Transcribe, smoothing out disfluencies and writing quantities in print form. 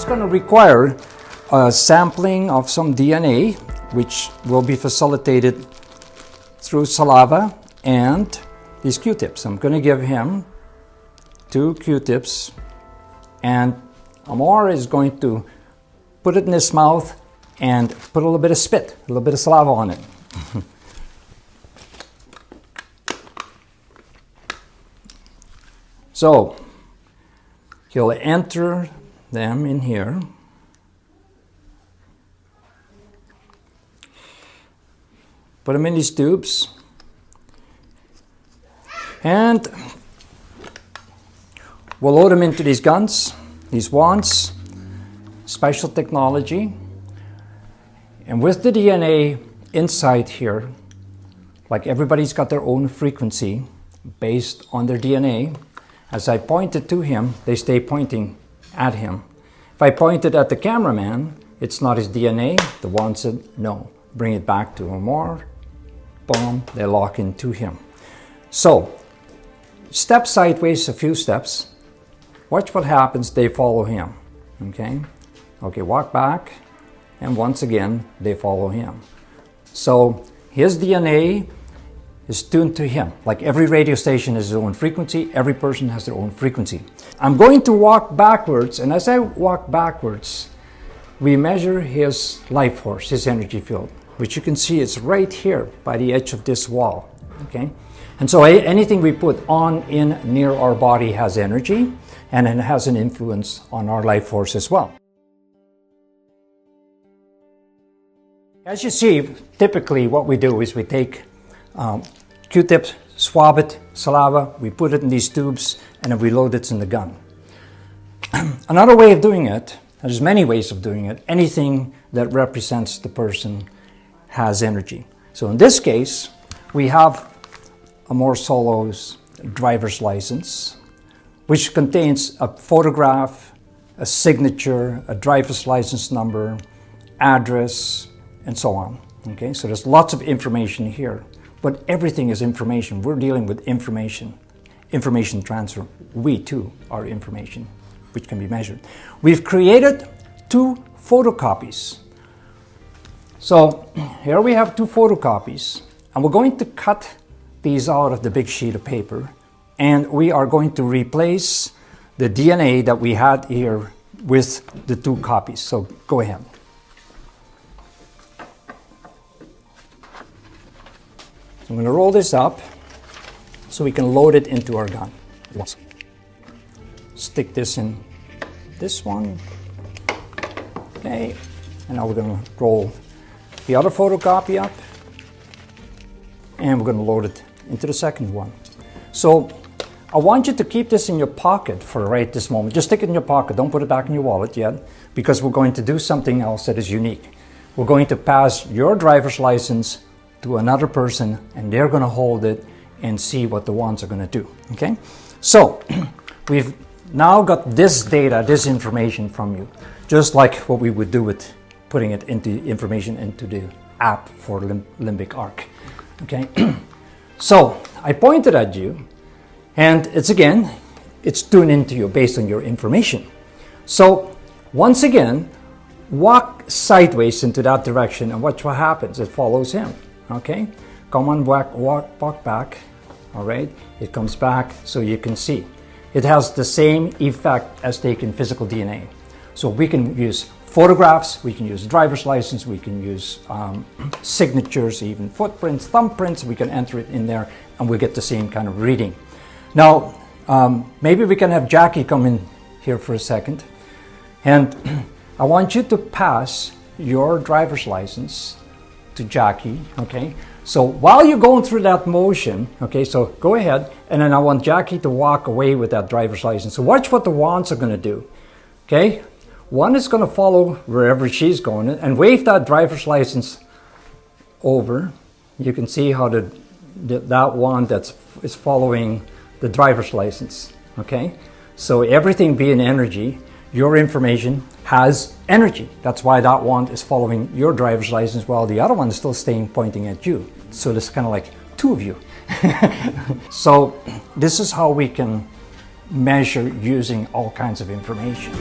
is going to require a sampling of some DNA, which will be facilitated through saliva and these Q-tips. I'm going to give him 2 Q-tips, and Amor is going to put it in his mouth and put a little bit of spit, a little bit of saliva on it. So he'll enter them in here. Put them in these tubes. And we'll load them into these guns, these wands, special technology. And with the DNA inside here, like everybody's got their own frequency based on their DNA, as I point it to him, they stay pointing at him. If I point it at the cameraman, it's not his DNA. The wand said, no, bring it back to Amor. Boom, they lock into him. So, step sideways a few steps. Watch what happens, they follow him. Okay, walk back, and once again, they follow him. So, his DNA is tuned to him. Like every radio station has its own frequency, every person has their own frequency. I'm going to walk backwards, and as I walk backwards, we measure his life force, his energy field, which you can see is right here by the edge of this wall. Okay, and so anything we put on, in, near our body has energy, and it has an influence on our life force as well. As you see, typically what we do is we take Q-tips, swab it, saliva, we put it in these tubes, and then we load it in the gun. Another way of doing it, there's many ways of doing it, anything that represents the person has energy. So in this case, we have Amor Solo's driver's license, which contains a photograph, a signature, a driver's license number, address, and so on. Okay, so there's lots of information here. But everything is information. We're dealing with information. Information transfer. We too are information, which can be measured. We've created 2 photocopies. So here we have 2 photocopies, and we're going to cut these out of the big sheet of paper, and we are going to replace the DNA that we had here with the 2 copies. So go ahead. I'm going to roll this up so we can load it into our gun. Stick this in this one. Okay, and now we're going to roll the other photocopy up, and we're going to load it into the second one. So I want you to keep this in your pocket for right this moment. Just stick it in your pocket. Don't put it back in your wallet yet, because we're going to do something else that is unique. We're going to pass your driver's license to another person, and they're going to hold it and see what the wands are going to do. Okay, so we've now got this data, this information from you, just like what we would do with putting it into information into the app for Limbic Arc. Okay, so I pointed at you, and it's tuned into you based on your information. So once again, walk sideways into that direction, and watch what happens. It follows him. Okay, come on, walk back. All right, it comes back so you can see. It has the same effect as taking physical DNA. So we can use photographs, we can use driver's license, we can use signatures, even footprints, thumbprints. We can enter it in there, and we get the same kind of reading. Now, maybe we can have Jackie come in here for a second, and I want you to pass your driver's license to Jackie. Okay, so while you're going through that motion, okay, so go ahead, and then I want Jackie to walk away with that driver's license. So watch what the wands are going to do. Okay, one is going to follow wherever she's going and wave that driver's license over. You can see how that wand is following the driver's license. Okay, so everything being energy, your information has energy. That's why that wand is following your driver's license while the other one is still staying pointing at you. So there's kind of like 2 of you. So this is how we can measure using all kinds of information.